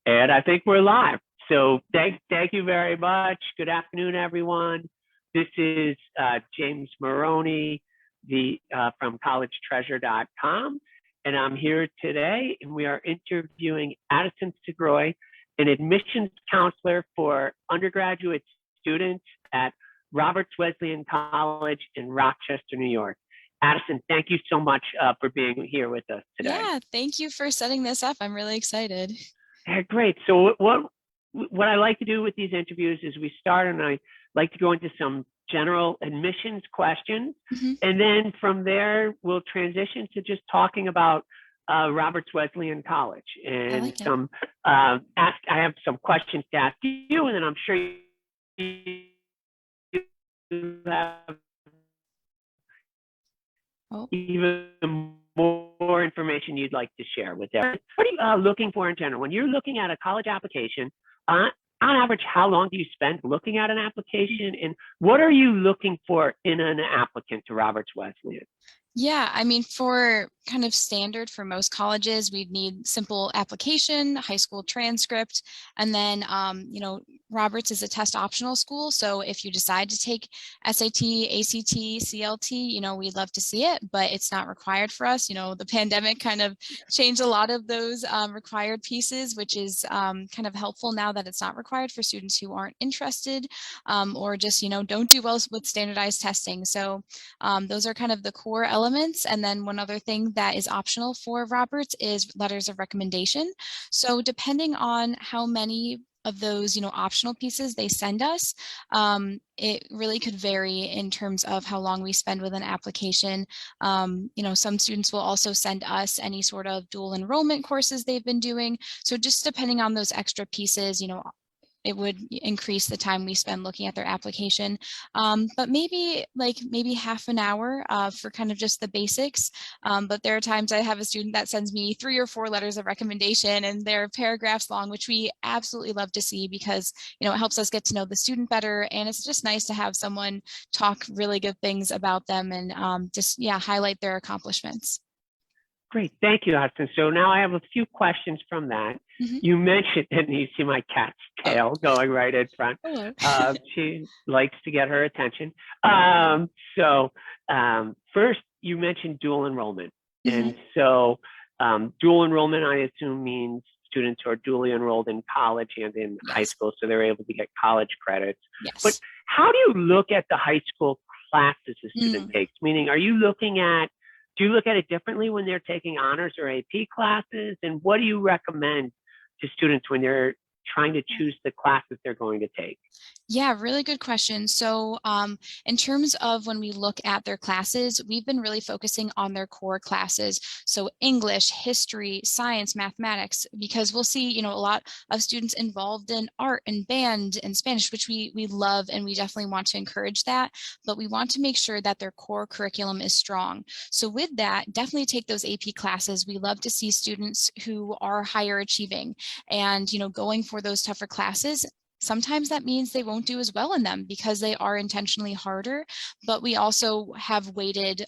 And I think we're live. So thank you very much. Good afternoon, everyone. This is James Maroney from collegetreasure.com. And I'm here today, and we are interviewing Addison Segroy, an admissions counselor for undergraduate students at Roberts Wesleyan College in Rochester, New York. Addison, thank you so much for being here with us today. Yeah, thank you for setting this up. I'm really excited. Yeah, great. So what I like to do with these interviews is we start, and I like to go into some general admissions questions. And then from there, we'll transition to just talking about Roberts Wesleyan College. And I have some questions to ask you, and then I'm sure you have even more information you'd like to share with them. What are you looking for in general? When you're looking at a college application, on average, how long do you spend looking at an application, and what are you looking for in an applicant to Roberts Wesleyan? Yeah, I mean, for kind of standard for most colleges, we'd need simple application, high school transcript, and then, Roberts is a test optional school. So if you decide to take SAT, ACT, CLT, we'd love to see it, but it's not required for us. The pandemic kind of changed a lot of those required pieces, which is kind of helpful now that it's not required for students who aren't interested or just, don't do well with standardized testing. So those are kind of the core elements. And then one other thing that is optional for Roberts is letters of recommendation. So depending on how many of those, optional pieces they send us, it really could vary in terms of how long we spend with an application. Some students will also send us any sort of dual enrollment courses they've been doing. So just depending on those extra pieces, it would increase the time we spend looking at their application, but maybe half an hour for kind of just the basics. But there are times I have a student that sends me 3 or 4 letters of recommendation, and they're paragraphs long, which we absolutely love to see because, it helps us get to know the student better. And it's just nice to have someone talk really good things about them and highlight their accomplishments. Great, thank you, Addison. So now I have a few questions from that. You mentioned, and you see my cat's tail going right in front. She likes to get her attention. First, you mentioned dual enrollment. And so dual enrollment, I assume, means students who are dually enrolled in college and in high school, so they're able to get college credits. But how do you look at the high school classes a student takes? Meaning, do you look at it differently when they're taking honors or AP classes? And what do you recommend to students when they're trying to choose the classes they're going to take? Yeah, really good question. So in terms of when we look at their classes, we've been really focusing on their core classes. So English, history, science, mathematics, because we'll see, a lot of students involved in art and band and Spanish, which we love, and we definitely want to encourage that. But we want to make sure that their core curriculum is strong. So with that, definitely take those AP classes. We love to see students who are higher achieving and, going for those tougher classes. Sometimes that means they won't do as well in them because they are intentionally harder, but we also have weighted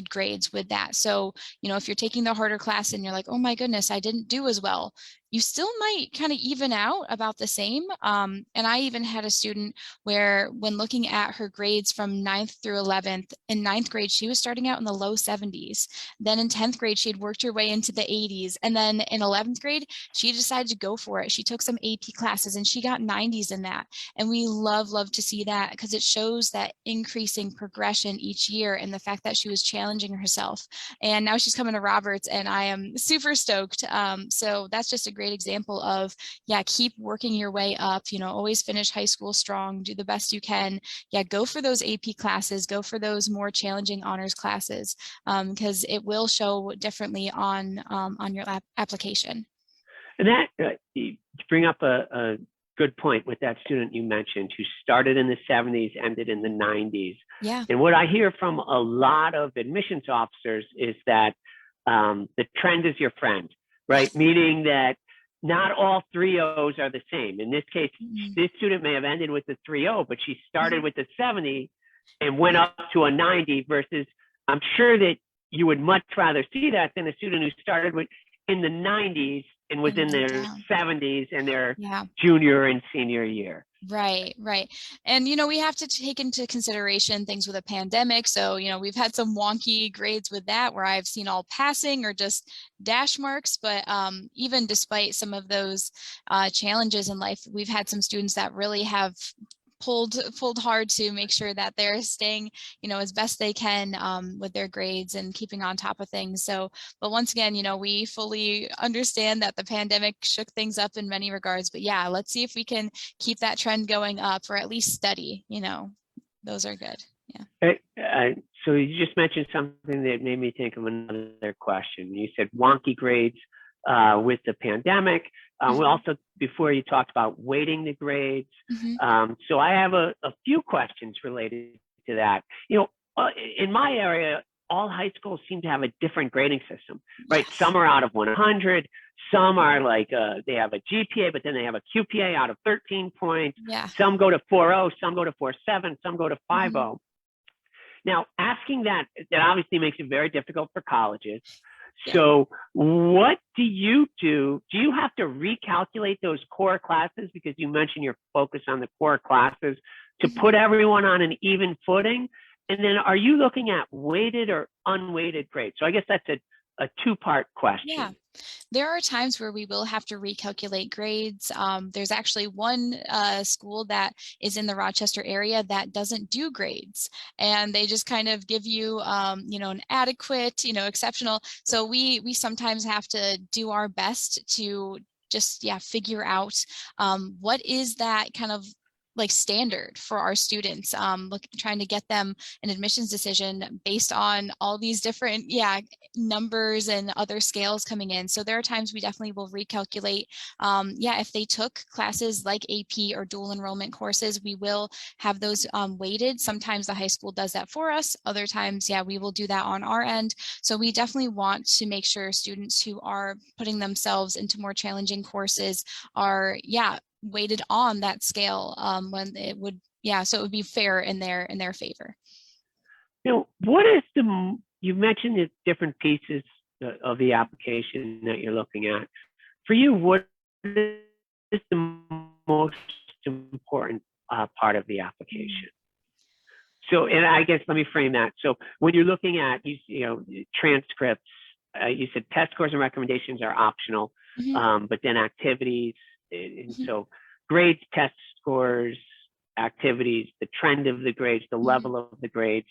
grades with that. So, if you're taking the harder class and you're like, oh my goodness, I didn't do as well, you still might kind of even out about the same. And I even had a student where when looking at her grades from 9th through 11th, in 9th grade, she was starting out in the low 70s. Then in 10th grade, she had worked her way into the 80s. And then in 11th grade, she decided to go for it. She took some AP classes and she got 90s in that. And we love to see that because it shows that increasing progression each year and the fact that she was challenging herself. And now she's coming to Roberts and I am super stoked. So that's just a great example of, keep working your way up, always finish high school strong, do the best you can. Go for those AP classes, go for those more challenging honors classes, because it will show differently on your application. And that you bring up a good point with that student you mentioned who started in the 70s, ended in the 90s. And what I hear from a lot of admissions officers is that the trend is your friend, right? Meaning that not all 3.0s are the same. In this case, this student may have ended with the 3.0, but she started with the 70 and went up to a 90 versus, I'm sure that you would much rather see that than a student who started with in the 90s and was in their down. 70s in their Yeah. junior and senior year. Right, right. And, we have to take into consideration things with a pandemic. So, we've had some wonky grades with that where I've seen all passing or just dash marks. But even despite some of those challenges in life, we've had some students that really have pulled hard to make sure that they're staying, as best they can with their grades and keeping on top of things. So, but once again, we fully understand that the pandemic shook things up in many regards. But yeah, let's see if we can keep that trend going up or at least steady. Those are good. Yeah. So you just mentioned something that made me think of another question. You said wonky grades with the pandemic. We also, before you talked about weighting the grades. So I have a few questions related to that. In my area, all high schools seem to have a different grading system, right? Yes. Some are out of 100. Some are like, they have a GPA, but then they have a QPA out of 13 points. Yeah. Some go to 4.0, some go to 4.7, some go to 5.0. Now, asking that obviously makes it very difficult for colleges. So what do you do? Do you have to recalculate those core classes? Because you mentioned your focus on the core classes to put everyone on an even footing. And then are you looking at weighted or unweighted grades? So I guess that's a two-part question. Yeah, there are times where we will have to recalculate grades. There's actually one school that is in the Rochester area that doesn't do grades, and they just kind of give you, an adequate, exceptional. So we sometimes have to do our best to just, figure out what is that kind of like standard for our students, trying to get them an admissions decision based on all these different numbers and other scales coming in. So there are times we definitely will recalculate. If they took classes like AP or dual enrollment courses, we will have those weighted. Sometimes the high school does that for us. Other times, we will do that on our end. So we definitely want to make sure students who are putting themselves into more challenging courses are weighted on that scale when it would, so it would be fair in their favor. What is you mentioned the different pieces of the application that you're looking at. For you, what is the most important part of the application? So, and I guess let me frame that. So when you're looking at, transcripts, you said test scores and recommendations are optional, but then activities, and so grades, test scores, activities, the trend of the grades, the level of the grades.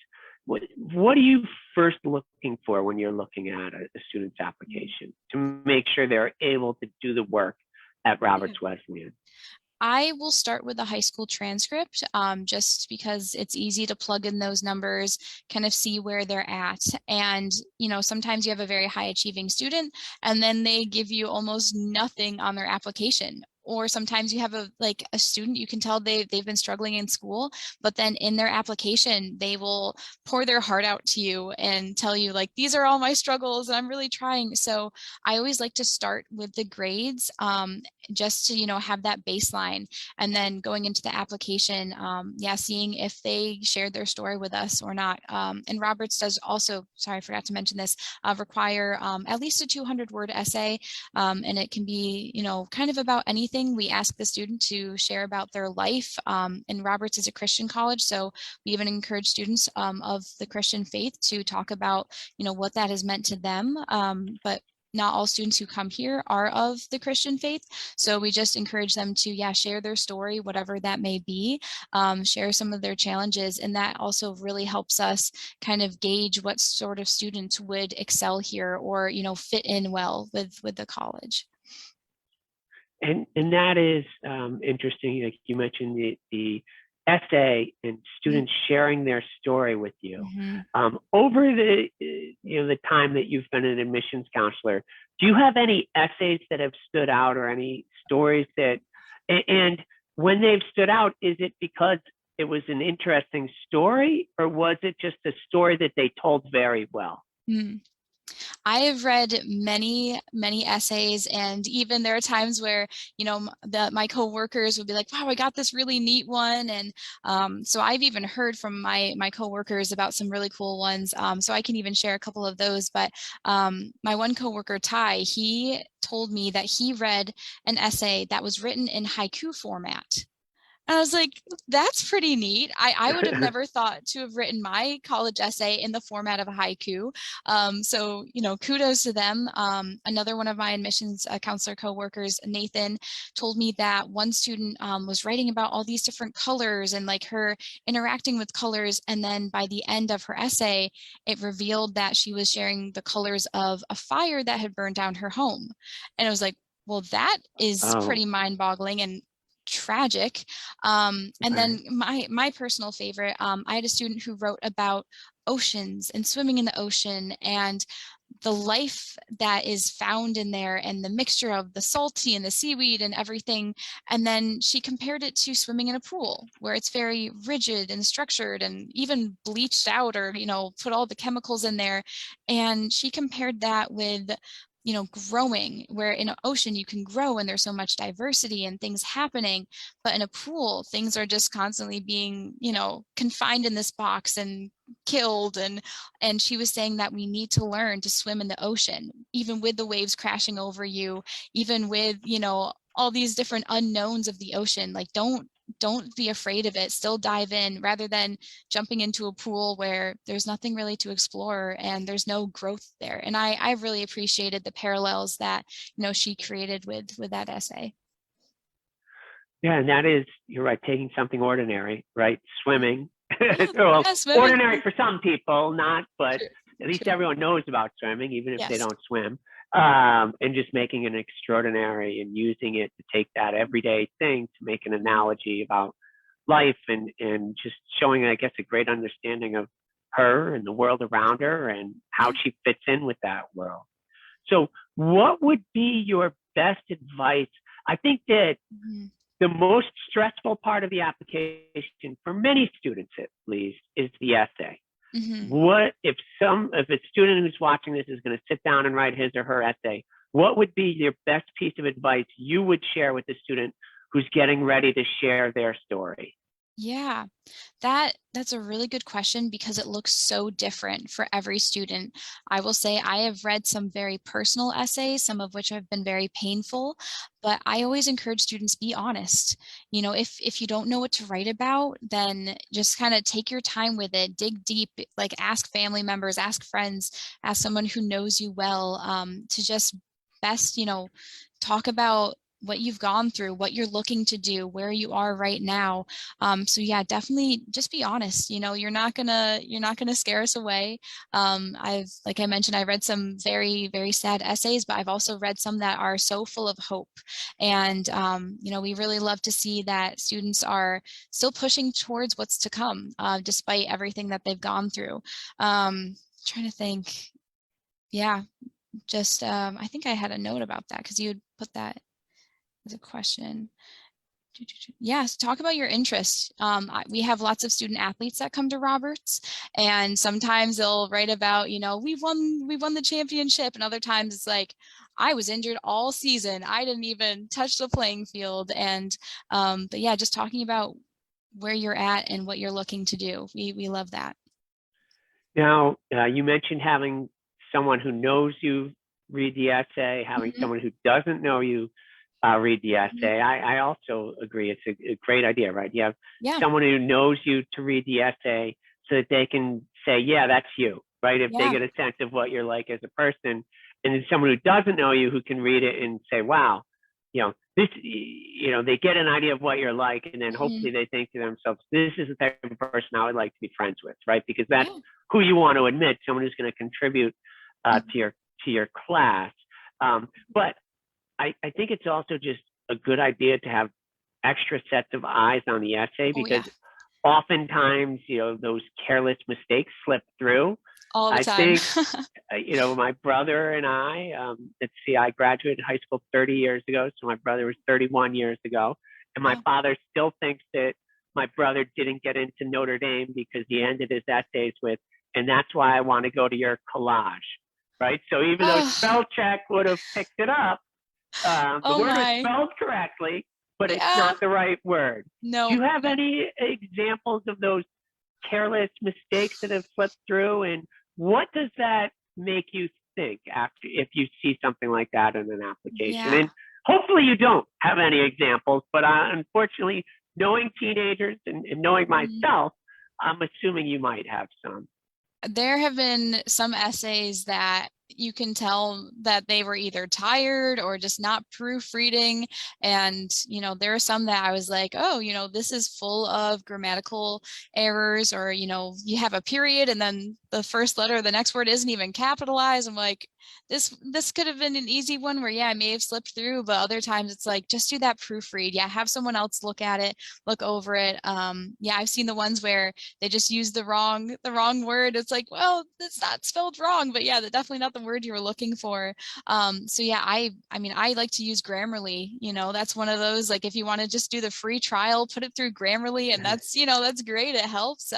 What are you first looking for when you're looking at a student's application to make sure they're able to do the work at Roberts Wesleyan? I will start with the high school transcript, just because it's easy to plug in those numbers, kind of see where they're at. And, sometimes you have a very high achieving student and then they give you almost nothing on their application. Or sometimes you have a student, you can tell they've been struggling in school, but then in their application, they will pour their heart out to you and tell you these are all my struggles and I'm really trying. So I always like to start with the grades, just to, have that baseline, and then going into the application, seeing if they shared their story with us or not. And Roberts does also, sorry, I forgot to mention this, require at least a 200-word essay, and it can be, kind of about anything. We ask the student to share about their life, and Roberts is a Christian college, so we even encourage students of the Christian faith to talk about, what that has meant to them. But not all students who come here are of the Christian faith. So we just encourage them to, share their story, whatever that may be, share some of their challenges. And that also really helps us kind of gauge what sort of students would excel here or, fit in well with the college. And that is interesting. Like you mentioned the essay and students sharing their story with you. Over the time that you've been an admissions counselor, do you have any essays that have stood out or any stories that, and when they've stood out, is it because it was an interesting story or was it just a story that they told very well? I have read many, many essays, and even there are times where, you know, my coworkers would be like, wow, I got this really neat one. And so I've even heard from my coworkers about some really cool ones. So I can even share a couple of those. But my one coworker, Ty, he told me that he read an essay that was written in haiku format. I was like, that's pretty neat. I would have never thought to have written my college essay in the format of a haiku. So, you know, kudos to them. Another one of my admissions counselor coworkers, Nathan, told me that one student was writing about all these different colors and like her interacting with colors. And then by the end of her essay, it revealed that she was sharing the colors of a fire that had burned down her home. And I was like, well, that is Oh, pretty mind-boggling and tragic. And okay. then my personal favorite, I had a student who wrote about oceans and swimming in the ocean and the life that is found in there and the mixture of the salty and the seaweed and everything. And then she compared it to swimming in a pool where it's very rigid and structured and even bleached out or, you know, put all the chemicals in there. And she compared that with, you know, growing, where in an ocean you can grow and there's so much diversity and things happening, but in a pool things are just constantly being, you know, confined in this box and killed. And she was saying that we need to learn to swim in the ocean, even with the waves crashing over you, even with, you know, all these different unknowns of the ocean. Like don't be afraid of it, still dive in rather than jumping into a pool where there's nothing really to explore and there's no growth there. And I really appreciated the parallels that, you know, she created with that essay. Yeah, and that is, you're right, taking something ordinary, right? Swimming. Yeah, Well, yeah, swimming. ordinary for some people, not, but True, at least true. everyone knows about swimming, even if they Yes. don't swim. And just making it extraordinary and using it to take that everyday thing to make an analogy about life and just showing, I guess, a great understanding of her and the world around her and how Yeah. she fits in with that world. So, what would be your best advice? I think that Mhm. the most stressful part of the application for many students at least is the essay. Mhm. What if a student who's watching this is going to sit down and write his or her essay, what would be your best piece of advice you would share with the student who's getting ready to share their story? Yeah, that's a really good question because it looks so different for every student. I will say I have read some very personal essays, some of which have been very painful, but I always encourage students be honest. You know, if you don't know what to write about, then just kind of take your time with it, dig deep, like ask family members, ask friends, ask someone who knows you well, to just best, you know, talk about what you've gone through, what you're looking to do, where you are right now. So yeah, definitely just be honest. You know, you're not gonna scare us away. Like I mentioned, I read some very, very sad essays, but I've also read some that are so full of hope. And you know, we really love to see that students are still pushing towards what's to come, despite everything that they've gone through. Trying to think. Yeah, just I think I had a note about that because you had put that as a question. Yes, talk about your interests. We have lots of student athletes that come to Roberts, and sometimes they'll write about, you know, we won the championship, and other times it's like, I was injured all season. I didn't even touch the playing field. And but yeah, just talking about where you're at and what you're looking to do. We love that. Now, you mentioned having someone who knows you read the essay, having Mhm, someone who doesn't know you read the mhm. essay. I also agree. It's a great idea, right? You have Yeah, someone who knows you to read the essay so that they can say, yeah, that's you, right? If they yeah, get a sense of what you're like as a person, and then someone who doesn't know you who can read it and say, wow, this, they get an idea of what you're like, and then mhm, hopefully they think to themselves, this is the type of person I would like to be friends with, right? Because that's yeah. who you want to admit, someone who's going to contribute Mhm. to your class. But I think it's also just a good idea to have extra sets of eyes on the essay Oh because yeah, oftentimes, those careless mistakes slip through. all the I time. think, my brother and I, let's see, I graduated high school 30 years ago. So my brother was 31 years ago. And my Wow. father still thinks that my brother didn't get into Notre Dame because he ended his essays with, and that's why I want to go to your collage. right? So even though Oh, spell check would have picked it up, the oh word was my. spelled correctly, but it's Yeah. not the right word. Do No. you have any examples of those careless mistakes that have slipped through? And what does that make you think after if you see something like that in an application? Yeah. And hopefully you don't have any examples, but unfortunately, knowing teenagers and knowing Mhm. myself, I'm assuming you might have some. There have been some essays that you can tell that they were either tired or just not proofreading. And, there are some that I was like, oh, this is full of grammatical errors, or, you have a period and then the first letter of the next word isn't even capitalized. I'm like, this could have been an easy one where, yeah, I may have slipped through, but other times it's like, just do that proofread. Yeah, have someone else look at it, look over it. Yeah, I've seen the ones where they just use the wrong word. It's like, well, it's not spelled wrong, but yeah, that's definitely not the word you were looking for. So yeah, I mean, I like to use Grammarly. That's one of those, like, if you want to just do the free trial, put it through Grammarly, and that's great. It helps.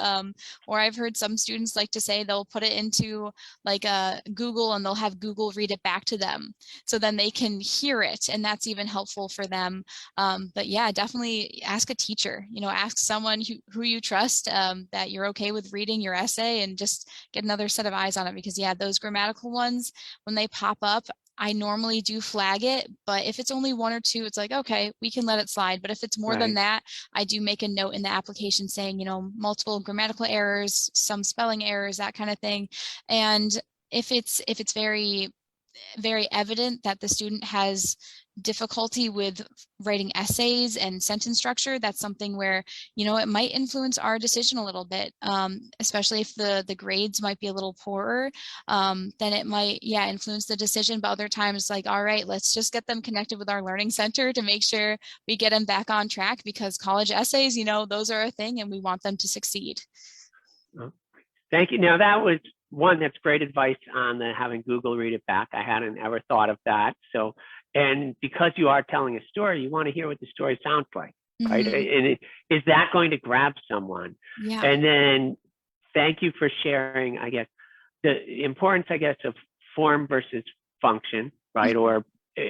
Or I've heard some students like to say they'll put it into like a Google, and they'll have Google read it back to them, so then they can hear it, and that's even helpful for them. But yeah, definitely ask a teacher, ask someone who you trust, that you're okay with reading your essay, and just get another set of eyes on it. Because yeah, those grammatical ones, when they pop up, I normally do flag it, but if it's only one or two, it's like, okay, we can let it slide. But if it's more than Right. that, I do make a note in the application saying, multiple grammatical errors, some spelling errors, that kind of thing. And if it's very very evident that the student has difficulty with writing essays and sentence structure, that's something where, it might influence our decision a little bit, especially if the grades might be a little poorer, then it might, yeah, influence the decision. But other times, like, all right, let's just get them connected with our learning center to make sure we get them back on track, because college essays, those are a thing, and we want them to succeed. Oh, thank you. Now that was one that's great advice on the having Google read it back. I hadn't ever thought of that. So, and because you are telling a story, you want to hear what the story sounds like, right? Mhm. And is that going to grab someone? Yeah. And then thank you for sharing, I guess, the importance, I guess, of form versus function, right? Mhm. Or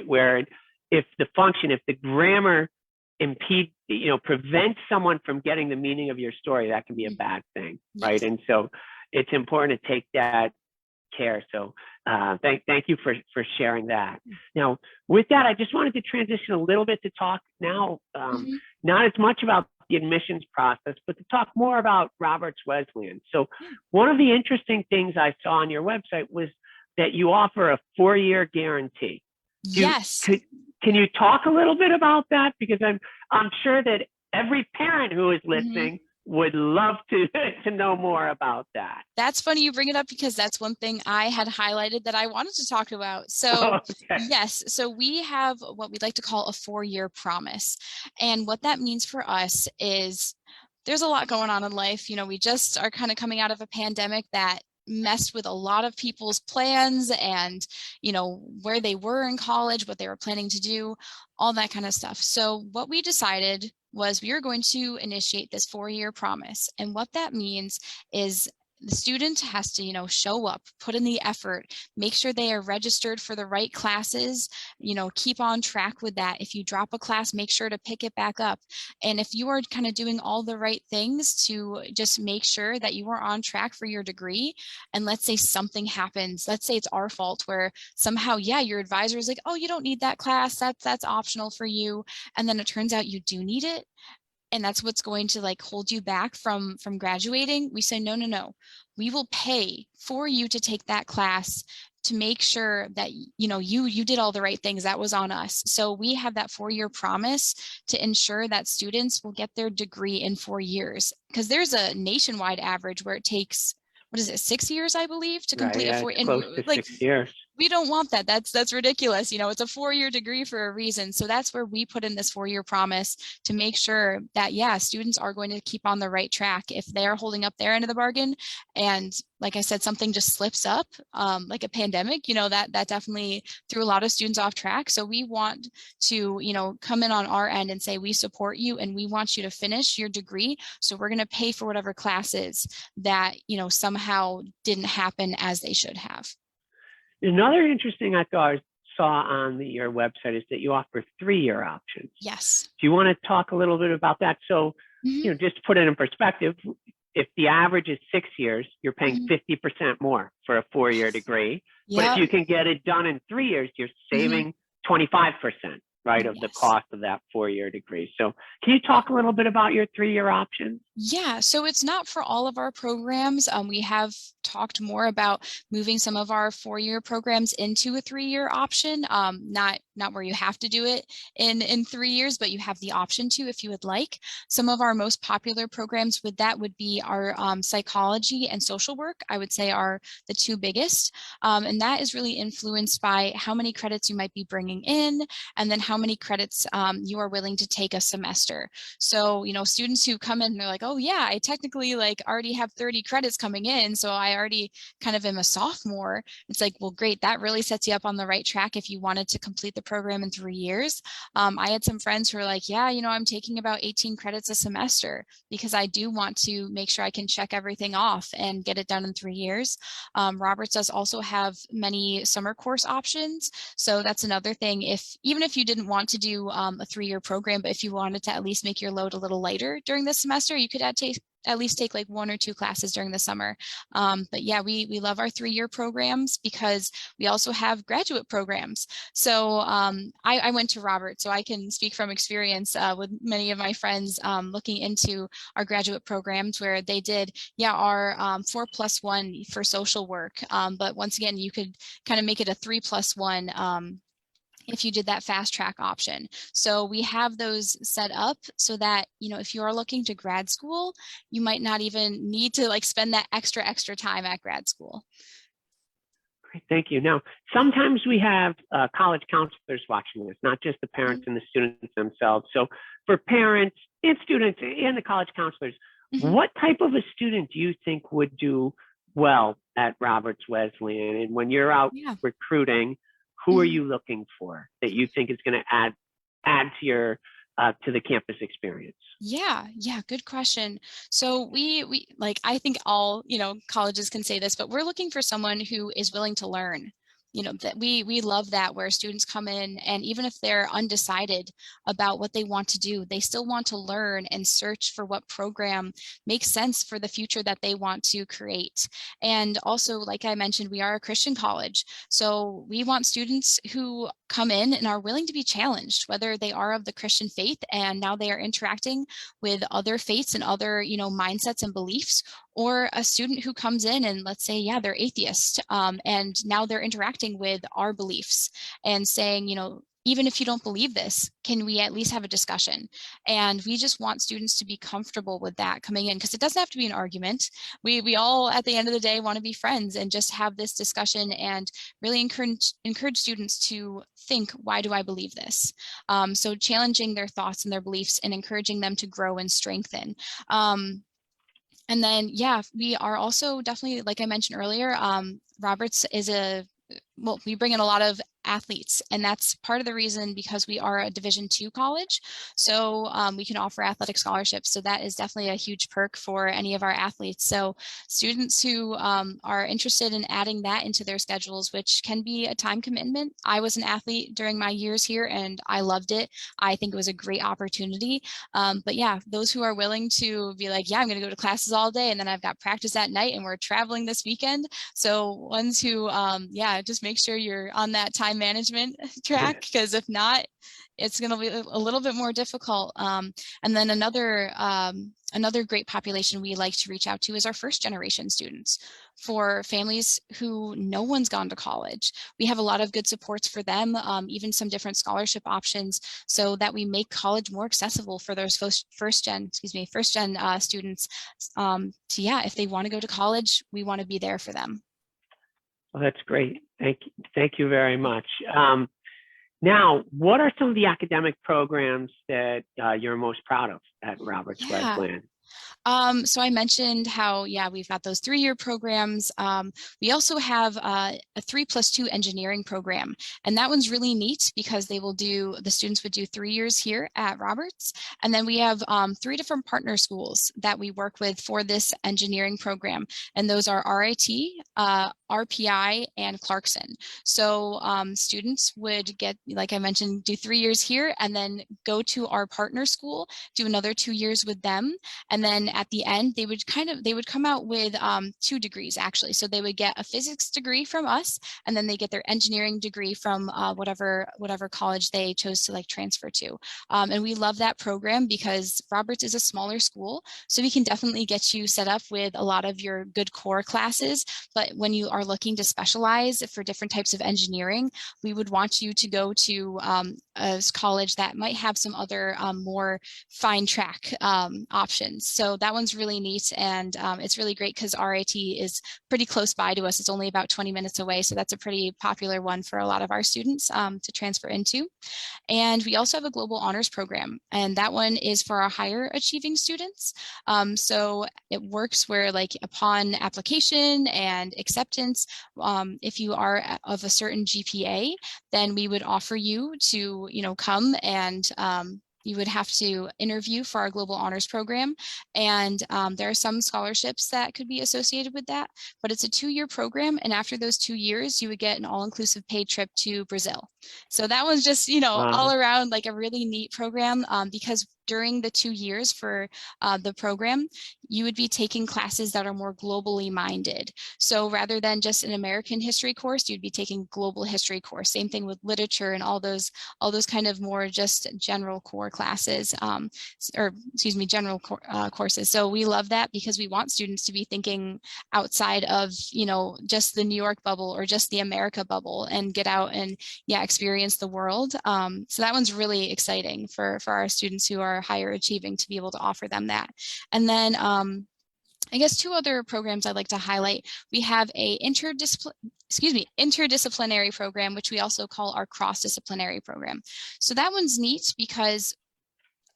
where if the grammar impede, prevents someone from getting the meaning of your story, that can be a Mhm. bad thing, right? Yes. And so it's important to take that care. So thank you for sharing that. Now, with that, I just wanted to transition a little bit to talk now, Mhm. not as much about the admissions process, but to talk more about Roberts Wesleyan. So Yeah. one of the interesting things I saw on your website was that you offer a 4-year guarantee. Do Yes. could can you talk a little bit about that? Because I'm sure that every parent who is Mhm. listening would love to to know more about that. That's funny you bring it up, because that's one thing I had highlighted that I wanted to talk about. So, Okay. yes, so we have what we'd like to call a 4-year promise. And what that means for us is there's a lot going on in life. We just are kind of coming out of a pandemic that messed with a lot of people's plans, and, where they were in college, what they were planning to do, all that kind of stuff. So, what we decided was we are going to initiate this 4-year promise. And what that means is the student has to, show up, put in the effort, make sure they are registered for the right classes, keep on track with that. If you drop a class, make sure to pick it back up. And if you are kind of doing all the right things to just make sure that you are on track for your degree, and let's say something happens, let's say it's our fault, where somehow, yeah, your advisor is like, oh, you don't need that class, that's optional for you. And then it turns out you do need it, and that's what's going to like hold you back from graduating. We say, no, no, no, we will pay for you to take that class, to make sure that you did all the right things. That was on us. So we have that 4-year promise to ensure that students will get their degree in 4 years, because there's a nationwide average where it takes, what is it, 6 years, I believe, to Right. complete a Yeah, four. it's And close to like, 6 years. we don't want that. That's ridiculous. It's a 4-year degree for a reason. So that's where we put in this 4-year promise, to make sure that, yeah, students are going to keep on the right track. If they are holding up their end of the bargain, and like I said, something just slips up, like a pandemic, that definitely threw a lot of students off track. So we want to, come in on our end and say, we support you and we want you to finish your degree. So we're going to pay for whatever classes that, somehow didn't happen as they should have. Another interesting I saw on your website is that you offer 3-year options. Yes. Do you want to talk a little bit about that? So, Mhm. just to put it in perspective, if the average is 6 years, you're paying Mhm. 50% more for a 4-year degree. But if Yep. you can get it done in 3 years, you're Mhm. saving 25%, right, of the Yes. cost of that 4-year degree. So can you talk a little bit about your 3-year options? Yeah, so it's not for all of our programs. We have talked more about moving some of our 4-year programs into a 3-year option. Not where you have to do it in 3 years, but you have the option to if you would like. Some of our most popular programs with that would be our psychology and social work. I would say are the two biggest, and that is really influenced by how many credits you might be bringing in, and then how many credits you are willing to take a semester. So, students who come in and they're like, oh yeah, I technically like already have 30 credits coming in, so I already kind of am a sophomore. It's like, well, great, that really sets you up on the right track if you wanted to complete the program in 3 years. I had some friends who were like, yeah, I'm taking about 18 credits a semester because I do want to make sure I can check everything off and get it done in 3 years. Roberts does also have many summer course options. So that's another thing. Even if you didn't want to do a 3-year program, but if you wanted to at least make your load a little lighter during the semester, you could at least take like 1 or 2 classes during the summer. But yeah, we love our 3-year programs because we also have graduate programs. So I went to Roberts, so I can speak from experience with many of my friends looking into our graduate programs where they did, our 4+1 for social work. But once again, you could kind of make it a 3+1 if you did that fast track option. So we have those set up so that, if you are looking to grad school, you might not even need to like spend that extra time at grad school. Great, thank you. Now, sometimes we have college counselors watching this, not just the parents and the students themselves. So for parents and students and the college counselors, what type of a student do you think would do well at Roberts Wesleyan? And when you're out recruiting, who are you looking for that you think is going to add to your to the campus experience? Yeah, good question. So we like, I think all, colleges can say this, but we're looking for someone who is willing to learn. That we love that where students come in and even if they're undecided about what they want to do, they still want to learn and search for what program makes sense for the future that they want to create. And also, like I mentioned, we are a Christian college. So we want students who come in and are willing to be challenged, whether they are of the Christian faith and now they are interacting with other faiths and other, mindsets and beliefs, or a student who comes in and let's say, they're atheist, and now they're interacting with our beliefs and saying, even if you don't believe this, can we at least have a discussion? And we just want students to be comfortable with that coming in, because it doesn't have to be an argument. We all, at the end of the day, want to be friends and just have this discussion and really encourage students to think, why do I believe this? So challenging their thoughts and their beliefs and encouraging them to grow and strengthen. And then, we are also definitely, like I mentioned earlier, Roberts is we bring in a lot of athletes, and that's part of the reason because we are a Division II college. So we can offer athletic scholarships. So that is definitely a huge perk for any of our athletes. So students who are interested in adding that into their schedules, which can be a time commitment. I was an athlete during my years here and I loved it. I think it was a great opportunity. But those who are willing to be like, I'm going to go to classes all day and then I've got practice at night and we're traveling this weekend. So ones who, just make sure you're on that time management track, because if not, it's going to be a little bit more difficult. And then another great population we like to reach out to is our first generation students. For families who no one's gone to college, we have a lot of good supports for them, even some different scholarship options, so that we make college more accessible for those first gen students. If they want to go to college, we want to be there for them. Well, that's great. Thank you very much. Now, what are some of the academic programs that you're most proud of at Roberts Wesleyan? So I mentioned how, yeah, we've got those 3-year programs. We also have a 3+2 engineering program, and that one's really neat because the students would do 3 years here at Roberts. And then we have 3 different partner schools that we work with for this engineering program. And those are RIT, RPI, and Clarkson. So students would get, like I mentioned, do 3 years here and then go to our partner school, do another 2 years with them. And then at the end, they would come out with 2 degrees actually. So they would get a physics degree from us, and then they get their engineering degree from whatever college they chose to like transfer to. And we love that program because Roberts is a smaller school, so we can definitely get you set up with a lot of your good core classes. But when you are looking to specialize for different types of engineering, we would want you to go to a college that might have some other more fine track options. So that one's really neat, and it's really great because RIT is pretty close by to us. It's only about 20 minutes away, so that's a pretty popular one for a lot of our students to transfer into. And we also have a global honors program, and that one is for our higher achieving students. So it works where, like, upon application and acceptance, if you are of a certain GPA, then we would offer you to, come and you would have to interview for our global honors program. And there are some scholarships that could be associated with that, but it's a 2-year program. And after those 2 years, you would get an all-inclusive paid trip to Brazil. So that one's just, all around like a really neat program because during the 2 years for the program, you would be taking classes that are more globally minded. So rather than just an American history course, you'd be taking global history course. Same thing with literature and all those kind of more just general core classes, general courses. So we love that because we want students to be thinking outside of, just the New York bubble or just the America bubble and get out and experience the world. So that one's really exciting for our students who are higher achieving to be able to offer them that. And then I guess 2 other programs I'd like to highlight. We have a interdisciplinary program, which we also call our cross-disciplinary program. So that one's neat because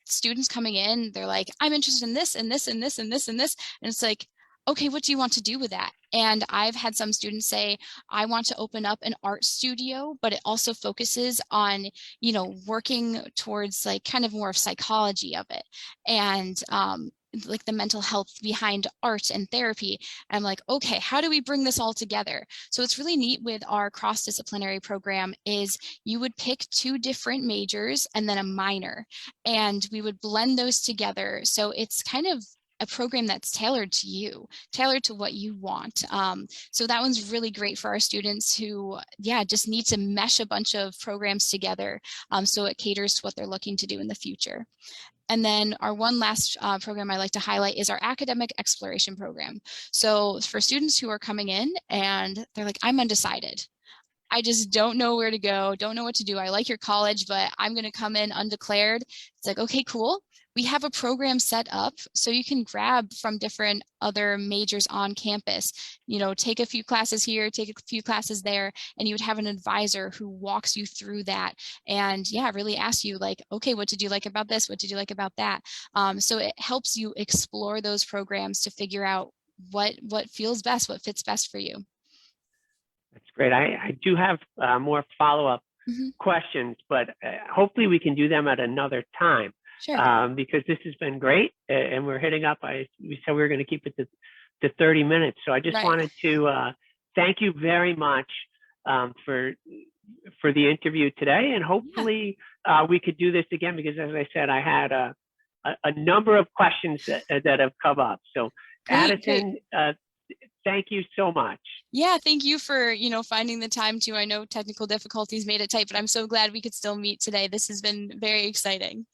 students coming in, they're like, I'm interested in this and this and this and this and this. And it's like, okay, what do you want to do with that? And I've had some students say, I want to open up an art studio, but it also focuses on, working towards like kind of more of psychology of it. And like the mental health behind art and therapy. And I'm like, okay, how do we bring this all together? So it's really neat with our cross-disciplinary program is you would pick 2 different majors and then a minor, and we would blend those together. So it's kind of a program that's tailored to you, tailored to what you want. So that one's really great for our students who, just need to mesh a bunch of programs together so it caters to what they're looking to do in the future. And then our one last program I like to highlight is our academic exploration program. So for students who are coming in and they're like, I'm undecided. I just don't know where to go, don't know what to do. I like your college, but I'm going to come in undeclared. It's like, okay, cool. We have a program set up so you can grab from different other majors on campus, take a few classes here, take a few classes there, and you would have an advisor who walks you through that and really asks you like, okay, what did you like about this? What did you like about that? So it helps you explore those programs to figure out what feels best, what fits best for you. That's great. I do have more follow-up questions, but hopefully we can do them at another time. Sure. Because this has been great, and we're hitting up. We said we were going to keep it to 30 minutes. So I just wanted to thank you very much for the interview today, and hopefully we could do this again because, as I said, I had a number of questions that have come up. So Addison, thank you so much. Yeah, thank you for finding the time to. I know technical difficulties made it tight, but I'm so glad we could still meet today. This has been very exciting.